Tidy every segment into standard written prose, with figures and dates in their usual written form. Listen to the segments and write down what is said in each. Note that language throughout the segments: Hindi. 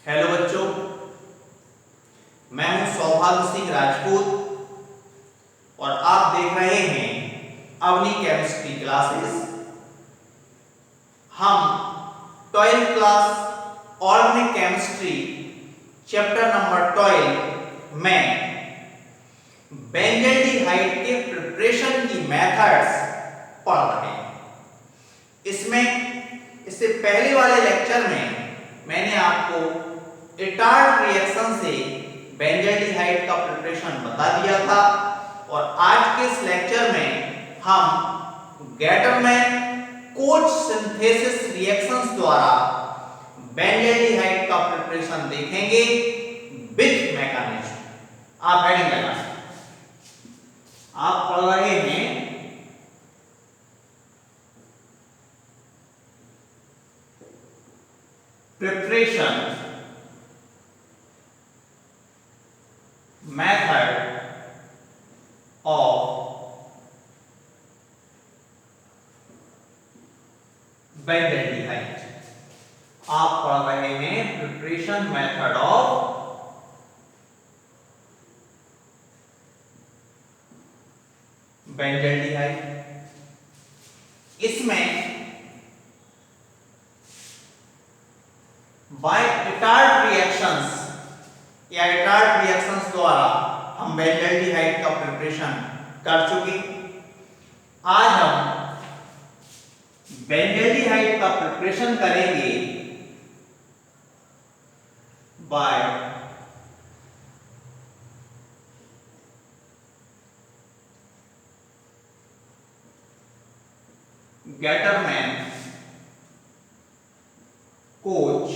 हेलो बच्चों, मैं हूं सौभाग्य सिंह राजपूत और आप देख रहे हैं अवनी केमिस्ट्री क्लासेस। हम 12th class organic chemistry chapter number 12 में बेंजल्डिहाइड के प्रिपरेशन की मेथड्स पढ़ रहे हैं। इससे पहले वाले लेक्चर में मैंने आपको इटार्ड रिएक्शन से बेंजल्डिहाइड का प्रिपरेशन बता दिया था और आज के इस लेक्चर में हम गैटरमैन कोच सिंथेसिस रिएक्शंस द्वारा बेंजल्डिहाइड का प्रिपरेशन देखेंगे विथ मैकेनिज्म। आप हेडिंग लगा सकते, आप पढ़ रहे हैं प्रिपरेशन मेथड ऑफ बेंजल्डिहाइड। आप पढ़ रहे हैं प्रिपरेशन मेथड ऑफ बेंजल्डिहाइड। इसमें बाय इटार्ड रिएक्शंस या इटार्ड रिएक्शंस द्वारा हम बेंजल्डिहाइड का प्रिपरेशन कर चुके। आज हम बेंजल्डिहाइड का प्रिपरेशन करेंगे by Gattermann Koch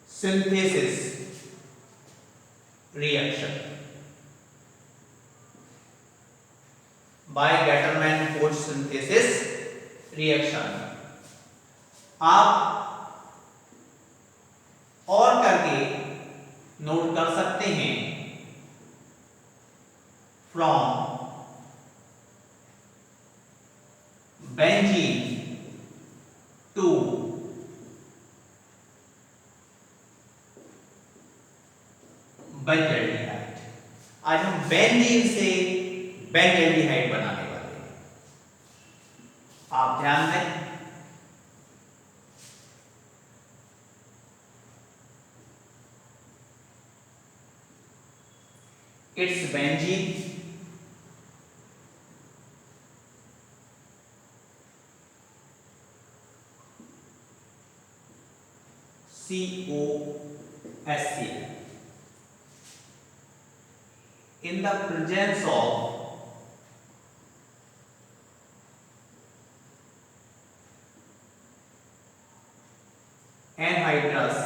synthesis reaction. By Gattermann Koch synthesis reaction आप और करके नोट कर सकते हैं। From benzene to benzaldehyde. आज हम बेंजीन से बेंजल्डिहाइड बनाने वाले हैं। आप ध्यान दें, it's benzene, COHCl in the presence of anhydrous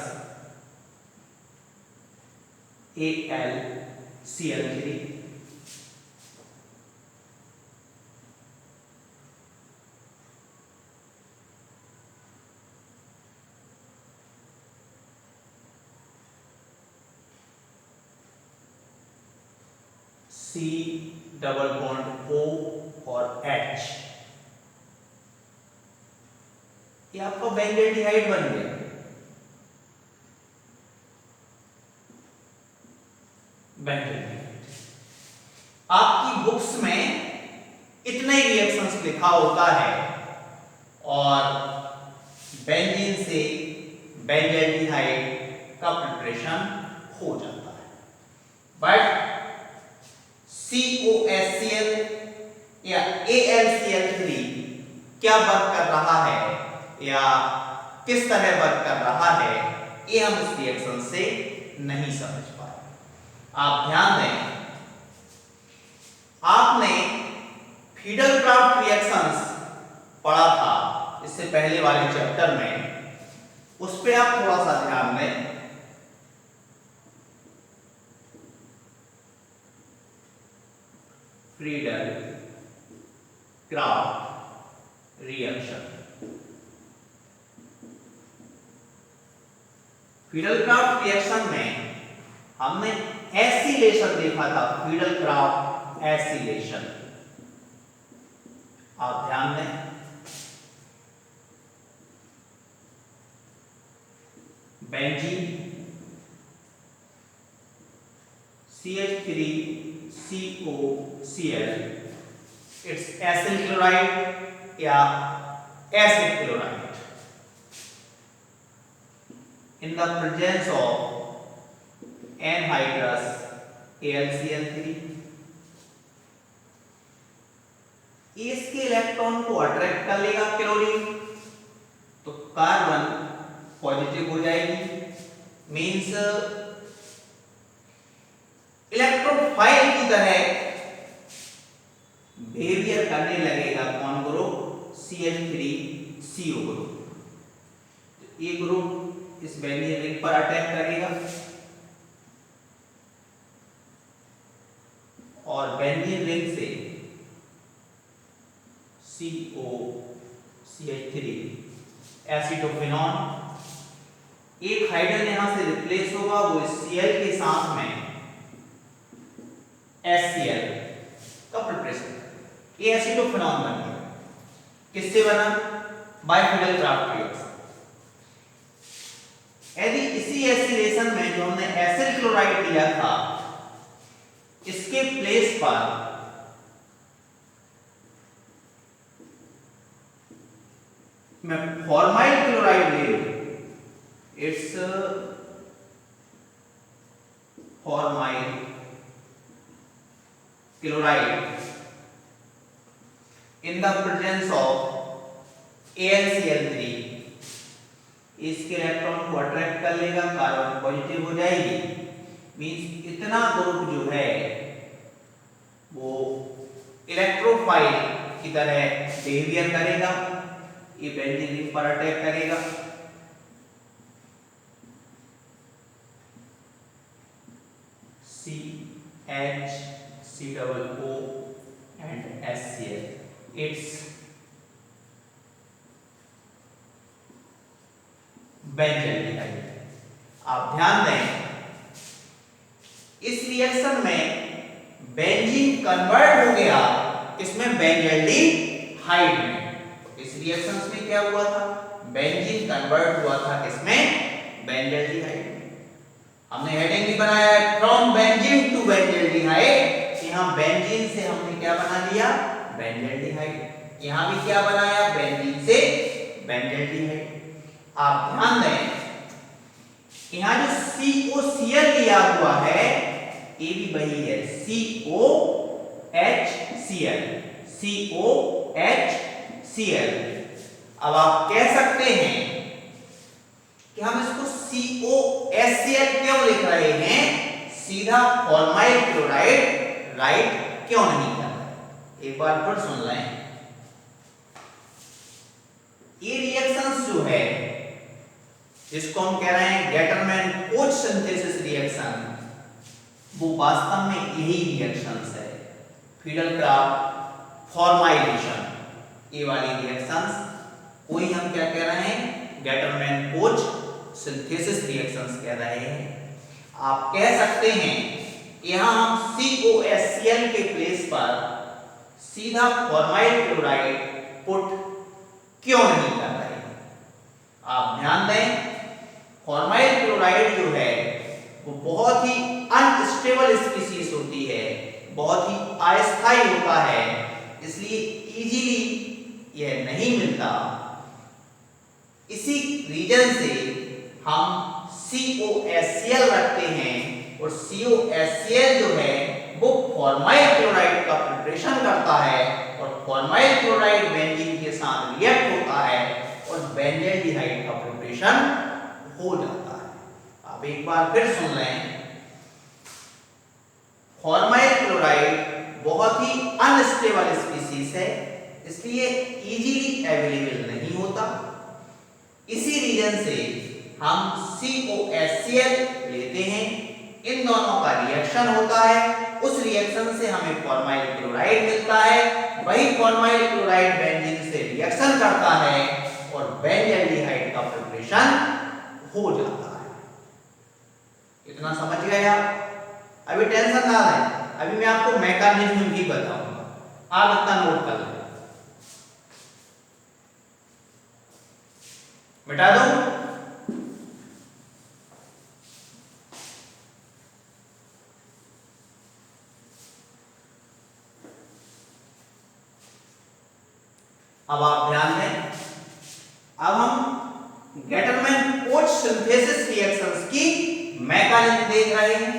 AlCl3 C double bond O और H, ये आपका बेंजल्डिहाइड बन गया। बेंजल्डिहाइड आपकी बुक्स में इतने रिएक्शंस लिखा होता है और बेंजीन से बेंजल्डिहाइड का प्रिपरेशन हो जाता है। बट COHCl या AlCl3 क्या वर्क कर रहा है या किस तरह वर्क कर रहा है, ये हम इस रिएक्शन से नहीं समझ पाए। आप ध्यान दें, आपने फीडलक्राफ्ट रिएक्शंस पढ़ा था इससे पहले वाले चैप्टर में, उस पे आप थोड़ा सा ध्यान दें। फ्रीडल-क्राफ्ट रिएक्शन, फ्रीडल-क्राफ्ट रिएक्शन में हमने एसिलेशन देखा था। फ्रीडल-क्राफ्ट एसिलेशन, आप ध्यान दें, benzene CH3COCl, it's acyl chloride या acid chloride in the presence of anhydrous AlCl3। इसके इलेक्ट्रॉन को अट्रैक्ट कर लेगा क्लोरीन, तो कार्बन पॉजिटिव हो जाएगी, मींस इलेक्ट्रोफाइल की तरह बिहेवियर करने लगेगा कौन ग्रुप, CH3CO ग्रुप। ये ग्रुप इस बेंजीन रिंग पर अटैक करेगा और बेंजीन रिंग से COCH3 एसिटोफिनॉन, एक हाइड्रोजन यहां से रिप्लेस होगा, वो Cl के साथ में HCl का प्रिपरेशन, ये एसिटोफिनॉन बन गया। किससे बना, बाइफिडल क्राफ्ट रिएक्शन। यदि इसी एसिलेशन में जो हमने एसिड क्लोराइड लिया था, इसके प्लेस पर मैं फॉर्माइल क्लोराइड ले लूं, it's formyl chloride in the presence of AlCl3, इसके इलेक्ट्रॉन को अट्रैक्ट कर लेगा, कार्बन पॉजिटिव हो जाएगी, मींस इतना ग्रुप जो है वो इलेक्ट्रोफाइल की तरह बिहेवियर करेगा, ये बेंजीन रिंग पर अटैक करेगा। CHCOO and HCl, it's benzene. आप ध्यान दें, इस रिएक्शन में बेंजीन कन्वर्ट हो गया इसमें बेंजल्डिहाइड में। इस रिएक्शन में क्या हुआ था, बेंजीन कन्वर्ट हुआ था किसमें, बेंजल्डिहाइड में। हमने हेडिंग भी बनाया है, फ्रॉम बेंजीन टू बेंजल्डिहाइड। यहां बेंजीन से हमने क्या बना लिया, बेंजल्डिहाइड। यहां भी क्या बनाया, बेंजीन से बेंजल्डिहाइड। आप ध्यान दें, यहां जो COCl लिया हुआ है ये भी वही है, COHCl। अब आप कह सकते हैं कि हम इसको COHCl क्यों लिख रहे हैं, सीधा फॉर्माइल क्लोराइड राइट क्यों नहीं कर रहे। एक बार फिर सुन लें, ये रिएक्शंस जो है जिसको हम कह रहे हैं गेटरमैन-कोच सिंथेसिस रिएक्शन, वो वास्तव में यही रिएक्शंस है, फिडल-क्राफ्ट फॉर्माइलेशन, ये वाली रिएक्शंस कोई हम क्या कह रहे हैं, गेटरमैन-कोच सिंथेसिस रिएक्शंस कह रहे हैं। आप कह सकते हैं यहां हम COHCl के प्लेस पर सीधा फॉर्माइल क्लोराइड पुट क्यों नहीं कर रहे। आप ध्यान दें, फॉर्माइल क्लोराइड जो है वो बहुत ही अनस्टेबल स्पीशीज होती है, बहुत ही अस्थायी होता है, इसलिए इजीली यह नहीं मिलता। इसी रीजन से हम COHCl रखते हैं और COHCl जो है वो फॉर्माइल क्लोराइड का प्रिपरेशन करता है और फॉर्माइल क्लोराइड बेंजीन के साथ रिएक्ट होता है और बेंजल्डिहाइड का प्रिपरेशन हो जाता है। अब एक बार फिर सुन लें, फॉर्माइल क्लोराइड बहुत ही अनस्टेबल स्पीशीज है, इसलिए इजीली अवेलेबल नहीं होता। इसी रीजन से हम COHCl लेते हैं, इन दोनों का रिएक्शन होता है, उस रिएक्शन से हमें फॉर्माइल क्लोराइड मिलता है, वही फॉर्माइल क्लोराइड बेंजीन से रिएक्शन करता है और बेंजल्डिहाइड का प्रिपरेशन हो जाता है। इतना समझ गए आप? अभी टेंशन ना लें, अभी मैं आपको मैकेनिज्म भी बताऊंगा, आप इतना नोट कर लें। मिटा दूं? अब आप ध्यान दें, अब हम गेटरमैन-कोच सिंथेसिस रिएक्शंस की मैकेनिज्म देख रहे हैं।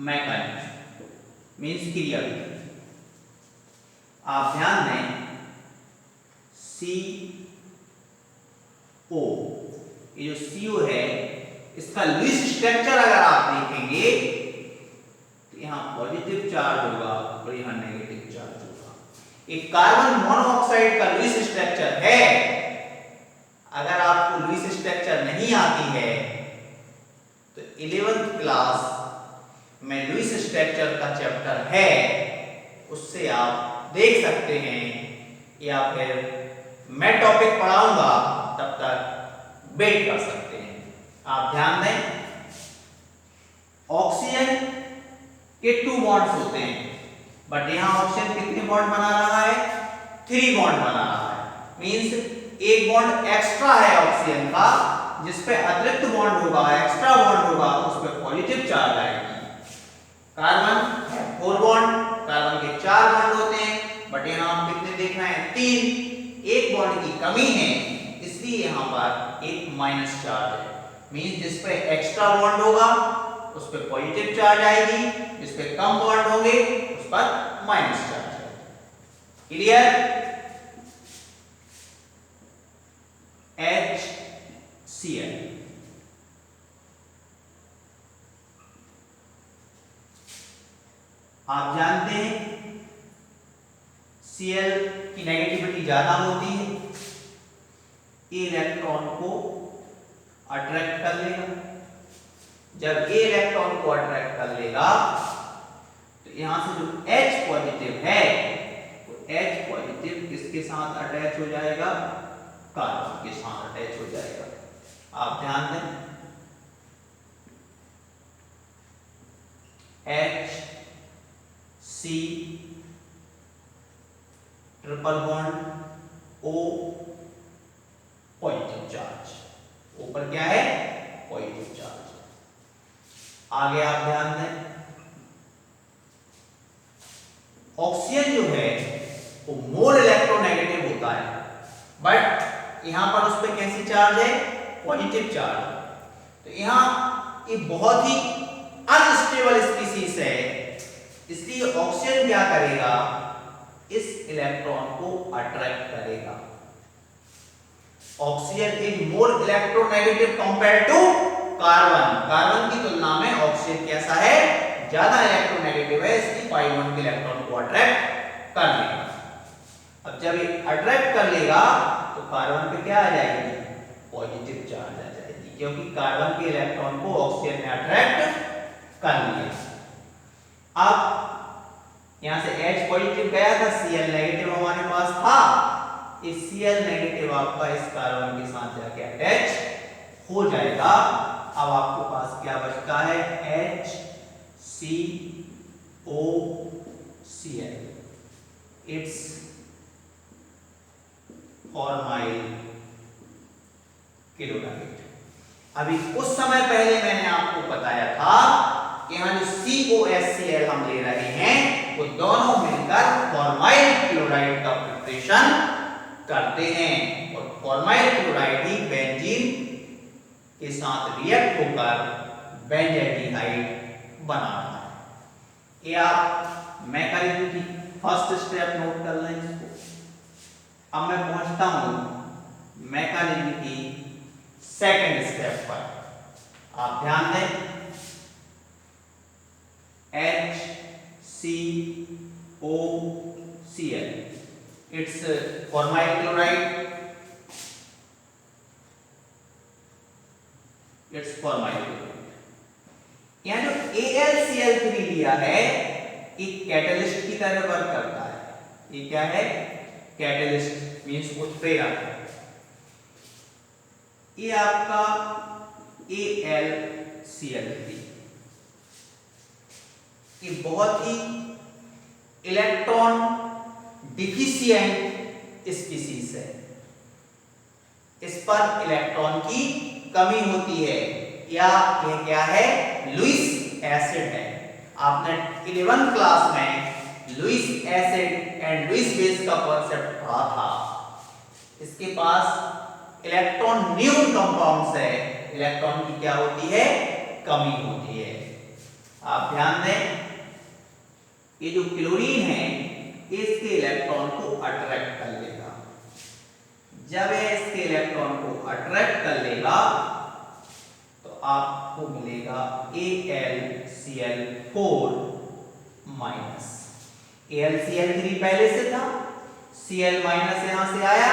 मैकेनिज्म मीन्स क्रियाविधि। आप ध्यान दें, CO, ये जो CO है, इसका लुईस स्ट्रक्चर अगर आप देखेंगे तो यहाँ पॉजिटिव चार्ज होगा और यहाँ नेगेटिव चार्ज होगा। एक कार्बन मोनोऑक्साइड का लुईस स्ट्रक्चर है। अगर आपको लुईस स्ट्रक्चर नहीं आती है तो 11th क्लास में लुईस स्ट्रक्चर का चैप्टर है, उससे आप देख सकते हैं, या फिर मैं टॉपिक पढ़ाऊंगा तब तक वेट कर सकते हैं। आप ध्यान दें, ऑक्सीजन के 2 बॉन्ड्स होते हैं, बट यहां ऑक्सीजन कितने बॉन्ड बना रहा है? 3 बॉन्ड बना रहा है। मींस एक बॉन्ड एक्स्ट्रा है ऑक्सीजन का, जिस पे अतिरिक्त बॉन्ड होगा, एक्स्ट्रा बॉन्ड होगा, उस पे पॉजिटिव चार्ज आएगी। कार्बन 4 बॉन्ड, कार्बन के 4 बॉन्ड होते हैं, बट यहां हम कितने देख रहे हैं? 3। एक बॉन्ड की कमी है, इसलिए यहां पर एक माइनस चार्ज है। मींस जिस पे एक्स्ट्रा बॉन्ड होगा उस पे पॉजिटिव चार्ज आएगी, जिस पे कम बॉन्ड होंगे उस पर माइनस चार्ज आएगी। क्लियर? HCl, आप जानते हैं Cl की नेगेटिविटी ज्यादा होती है, ए इलेक्ट्रॉन को अट्रैक्ट कर लेगा। जब ए इलेक्ट्रॉन को अट्रैक्ट कर लेगा तो यहां से जो H पॉजिटिव है, तो H पॉजिटिव किसके साथ अटैच हो जाएगा? कार्बन के साथ अटैच हो जाएगा। आप ध्यान दें, H C triple bond O, positive charge, ऊपर क्या है? Positive charge. आगे आप ध्यान दें, ऑक्सीजन जो है वो मोर इलेक्ट्रोनेगेटिव होता है, बट यहां पर उस पर कैसी चार्ज है? Positive charge. तो यहां ये बहुत ही अनस्टेबल स्पीसीज है, इसलिए ऑक्सीजन क्या करेगा? इस इलेक्ट्रॉन को अट्रैक्ट करेगा। Oxygen is more electronegative compare to carbon. Carbon की तुलना में ऑक्सीजन कैसा है? ज्यादा इलेक्ट्रोनेगेटिव है, इसलिए pi1 के इलेक्ट्रॉन को अट्रैक्ट कर लेगा। अब जब ये अट्रैक्ट कर लेगा तो कार्बन पे क्या आ जाएगी? पॉजिटिव चार्ज आ जाएगी, क्योंकि कार्बन के इलेक्ट्रॉन को ऑक्सीजन ने अट्रैक्ट कर लिया। अब यहां से H पॉजिटिव गया था, Cl नेगेटिव हमारे पास था, इस Cl नेगेटिव आपका इस कार्बन के साथ जाके अटैच हो जाएगा। अब आपके पास क्या बचता है? HCOCl, it's formyl chloride. अभी कुछ समय पहले मैंने आपको बताया था कि यहां जो COHCl हम ले रहे हैं वो दोनों मिलकर फॉर्माइल क्लोराइड का प्रिपरेशन करते हैं, और फॉर्माइल क्लोराइड ही बेंजीन के साथ रिएक्ट होकर बेंजाल्डिहाइड बनाता है। ये आप मैकेनिज्म की फर्स्ट स्टेप नोट कर लें इसको। अब मैं पहुंचता हूं मैकेनिज्म की सेकंड स्टेप पर। आप ध्यान दें, HCOCl, it's formyl chloride, it's formyl chloride. यहां जो AlCl3 लिया है एक कैटलिस्ट की तरह वर्क करता है। ये क्या है? कैटलिस्ट मींस उत्प्रेरक। ये आपका AlCl3 ये बहुत ही इलेक्ट्रॉन डिफिशिएंट स्पीसीज है। इस पर इलेक्ट्रॉन की कमी होती है, या यह क्या है? लुईस एसिड है। आपने 11th क्लास में Lewis acid and Lewis base का कॉन्सेप्ट पढ़ा था। इसके पास इलेक्ट्रॉन न्यून कंपाउंड्स है, इलेक्ट्रॉन की क्या होती है, कमी होती है। आप ध्यान दें, ये जो क्लोरीन है इसके इलेक्ट्रॉन को अट्रैक्ट कर लेगा। जब ये इसके इलेक्ट्रॉन को अट्रैक्ट कर लेगा तो आपको मिलेगा AlCl4 माइनस। AlCl3 पहले से था, Cl माइनस यहां से आया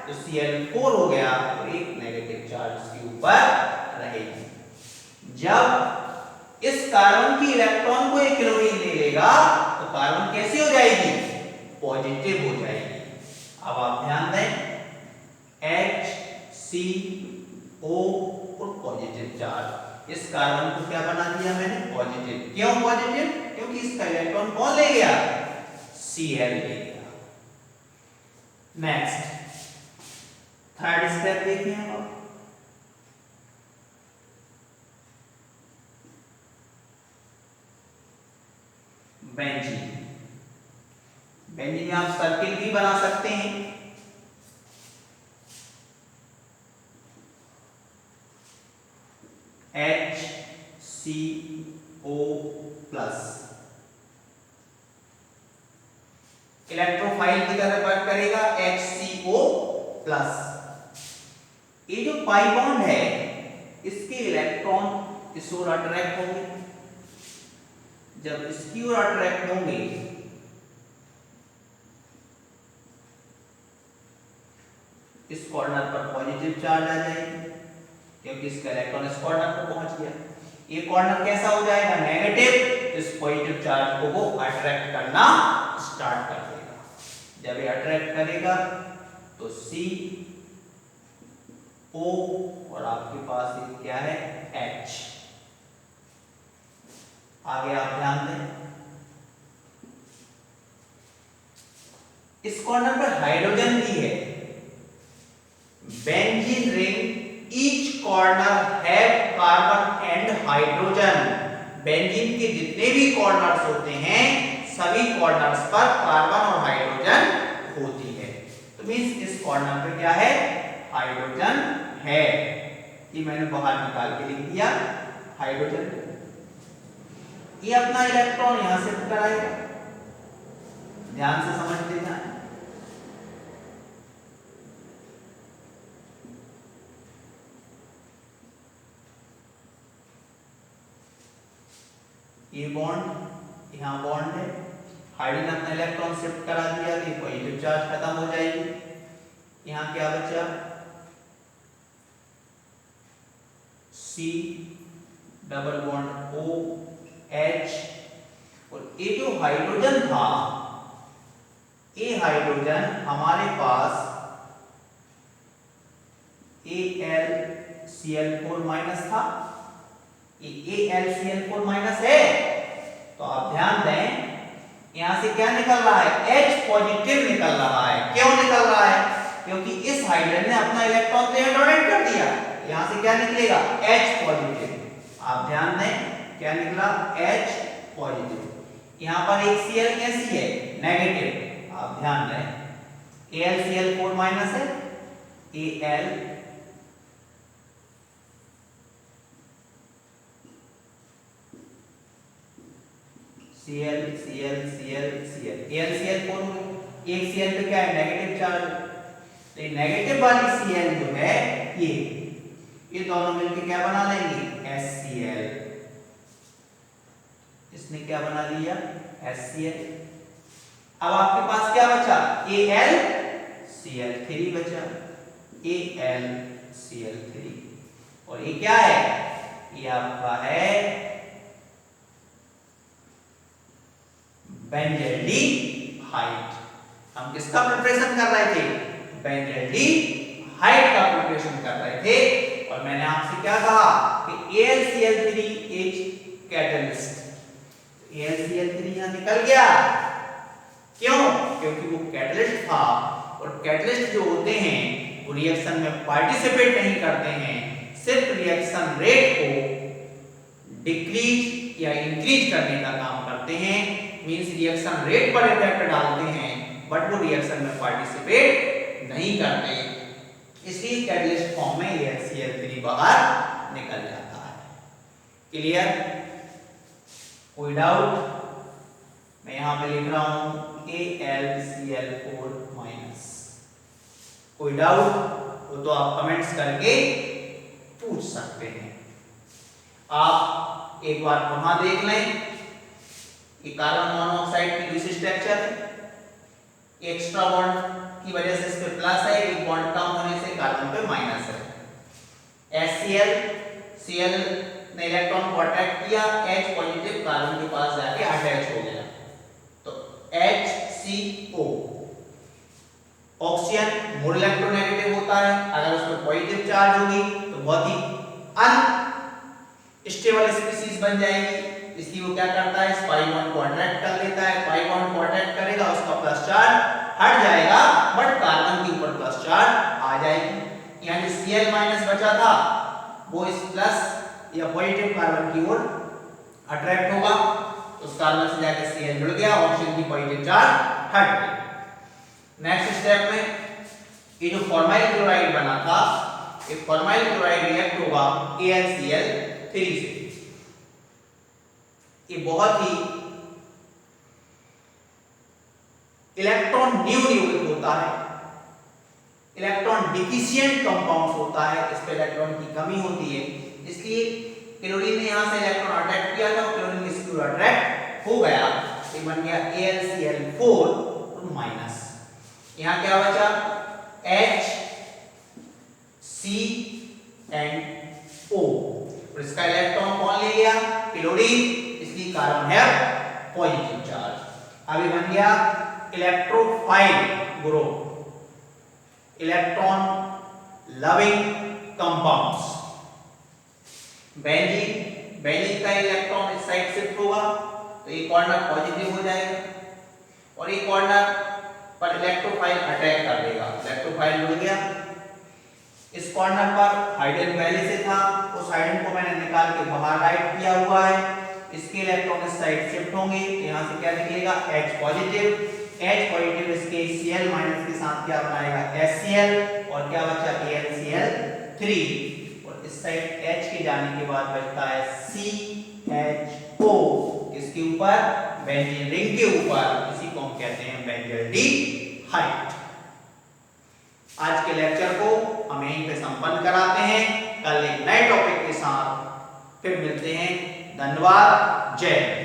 तो Cl4 हो गया और एक नेगेटिव चार्ज इसके ऊपर रहेगी। जब इस कार्बन की इलेक्ट्रॉन को एक क्लोरीन ले लेगा तो कार्बन कैसी हो जाएगी, पॉजिटिव हो जाएगी। अब आप ध्यान दें, HCO और पॉजिटिव चार्ज, इस कार्बन को क्या बना दिया मैंने, पॉजिटिव। क्यों पॉजिटिव, क्योंकि इसका इलेक्ट्रॉन कौन ले गया, Cl ले गया। नेक्स्ट थर्ड स्टेप देखिए आप, बेंजीन। बेंजीन में आप सर्किल भी बना सकते हैं। HCO प्लस इलेक्ट्रोफाइल की तरह वर्क करेगा, HCO प्लस। ये जो पाई बॉन्ड है इसके इलेक्ट्रॉन इस ओर अट्रैक्ट होंगे। जब इसकी ओर अट्रैक्ट होंगे इस कॉर्नर पर पॉजिटिव चार्ज आ जाएगी, क्योंकि इसका इलेक्ट्रॉन इस कॉर्नर पर पहुंच गया। ये कॉर्नर कैसा हो जाएगा, नेगेटिव। इस पॉजिटिव चार्ज को वो अट्रैक्ट करना स्टार्ट कर देगा। जब ये अट्रैक्ट करेगा तो CO और आपके पास ये क्या है, H। आगे आप ध्यान दें, इस कॉर्नर पर हाइड्रोजन भी है। Benzene ring each corner have carbon and hydrogen. Benzene के जितने भी कॉर्नर्स होते हैं सभी कॉर्नर्स पर कार्बन और हाइड्रोजन होती है। तो मींस इस कॉर्नर पे क्या है, हाइड्रोजन है। ये मैंने बाहर निकाल के लिख दिया हाइड्रोजन। ये अपना इलेक्ट्रॉन यहां से कराएगा, ध्यान से समझ लेना। ये बॉन्ड यहां बॉन्ड है, हाइड्रोजन अपना इलेक्ट्रॉन शिफ्ट करा दिया तो पॉजिटिव चार्ज खत्म हो जाएगी। यहां क्या बचा, C double bond O H। और ये जो हाइड्रोजन था, ये हाइड्रोजन हमारे पास AlCl4 माइनस था, ये AlCl4 माइनस है। तो आप ध्यान दें, यहां से क्या निकल रहा है, H पॉजिटिव निकल रहा है। क्यों निकल रहा है, क्योंकि इस हाइड्रोजन ने अपना इलेक्ट्रॉन तो यहां डोनेट कर दिया। यहां से क्या निकलेगा, H पॉजिटिव। आप ध्यान दें, क्या निकला, H पॉजिटिव। यहां पर एक Cl कैसी है, नेगेटिव। आप ध्यान दें, AlCl4 माइनस है, Al Cl Cl Cl Cl AlCl4 एक Cl पे क्या है, नेगेटिव चार्ज। तो नेगेटिव वाली Cl जो है ये दोनों मिलकर क्या बना लेंगे, HCl। इसने क्या बना लिया, HCl। अब आपके पास क्या बचा, AlCl3 बचा, AlCl3। और ये क्या है, ये आपका है बेंजल्डिहाइड। हम किसका प्रिपरेशन कर रहे थे, बेंजल्डिहाइड का प्रिपरेशन कर रहे थे। और मैंने आपसे क्या कहा कि AlCl3 इज कैटलिस्ट। AlCl3 यहां निकल गया, क्यों, क्योंकि वो कैटलिस्ट था। और कैटलिस्ट जो होते हैं वो रिएक्शन में पार्टिसिपेट नहीं करते हैं, सिर्फ रिएक्शन रेट को डिक्रीज या इंक्रीज करने का काम करते हैं, मींस रिएक्शन रेट पर इफेक्ट डालते हैं, बट वो रिएक्शन में पार्टिसिपेट नहीं करते, इसलिए कैटलिस्ट फॉर्म में ये HCl3 बाहर निकल जाता है। क्लियर? कोई डाउट? मैं यहां पे लिख रहा हूं AlCl4-। कोई डाउट हो तो आप कमेंट्स करके पूछ सकते हैं। आप एक बार पुनः देख लें कि कार्बन मोनोऑक्साइड की दूसरी स्ट्रक्चर है, एक्स्ट्रा बॉन्ड की वजह से इस पे प्लस है, एक बॉन्ड कम होने से कार्बन पे माइनस है। HCl, Cl ने इलेक्ट्रॉन को अट्रैक्ट किया, H पॉजिटिव कार्बन के पास जाके अटैच हो गया, तो HCO। ऑक्सीजन मोर इलेक्ट्रोनेगेटिव होता है, अगर उस पर पॉजिटिव चार्ज होगी तो बहुत ही अनस्टेबल स्पीशीज बन जाएगी, इसलिए वो क्या करता है, इस पाई बॉन्ड को अट्रैक्ट कर लेता है, पाई बॉन्ड को अट्रैक्ट करेगा, उसका प्लस चार्ज हट जाएगा, बट कार्बन के ऊपर प्लस चार्ज आ जाएगी। यहाँ जो Cl माइनस बचा था वो इस प्लस या पॉजिटिव कार्बन की ओर अट्रैक्ट होगा, उस कार्बन से जाके Cl जुड़ गया, ऑक्सीजन की पॉजिटिव चार्ज हट गई। नेक्स्ट स्टेप में ये जो फॉर्माइल क्लोराइड बना था, ये फॉर्माइल क्लोराइड रिएक्ट होगा AlCl3 से। ये बहुत ही इलेक्ट्रॉन न्यूक्लियोफिलिक होता है, इलेक्ट्रॉन डिफिशिएंट कंपाउंड होता है, इस पे इलेक्ट्रॉन की कमी होती है, इसलिए क्लोरीन ने यहां से इलेक्ट्रॉन अट्रैक्ट किया था, क्लोरीन इसको अट्रैक्ट हो गया, ये बन गया AlCl4-। यहां क्या बचा, H C and O, और इसका इलेक्ट्रॉन कौन ले गया, क्लोरीन, इसलिए कार्बन है पॉजिटिव चार्ज। अब ये बन गया electrophile group, electron loving compounds. Benzene, benzene का इलेक्ट्रॉन इस साइड शिफ्ट होगा तो एक कॉर्नर पॉजिटिव हो जाएगा, और एक कॉर्नर पर इलेक्ट्रोफाइल अटैक कर देगा, इलेक्ट्रोफाइल जुड़ गया। इस कॉर्नर पर हाइड्रोजन पहले से था, उस हाइड्रोजन को मैंने निकाल के बाहर राइट किया हुआ है, इसके इलेक्ट्रॉन इस साइड शिफ्ट होंगे, यहां से क्या निकलेगा, H पॉजिटिव, H पॉजिटिव इसके Cl माइनस के साथ क्या बनाएगा, HCl, और क्या बचा AlCl3, और इस साइड H के जाने के बाद बचता है CHO, इसके ऊपर बेंजीन रिंग के ऊपर, इसी को हम कहते हैं बेंजल्डिहाइड। आज के लेक्चर को हम यहीं पे संपन्न कराते हैं, कल एक नए टॉपिक के साथ फिर मिलते हैं। धन्यवाद, जय हिंद।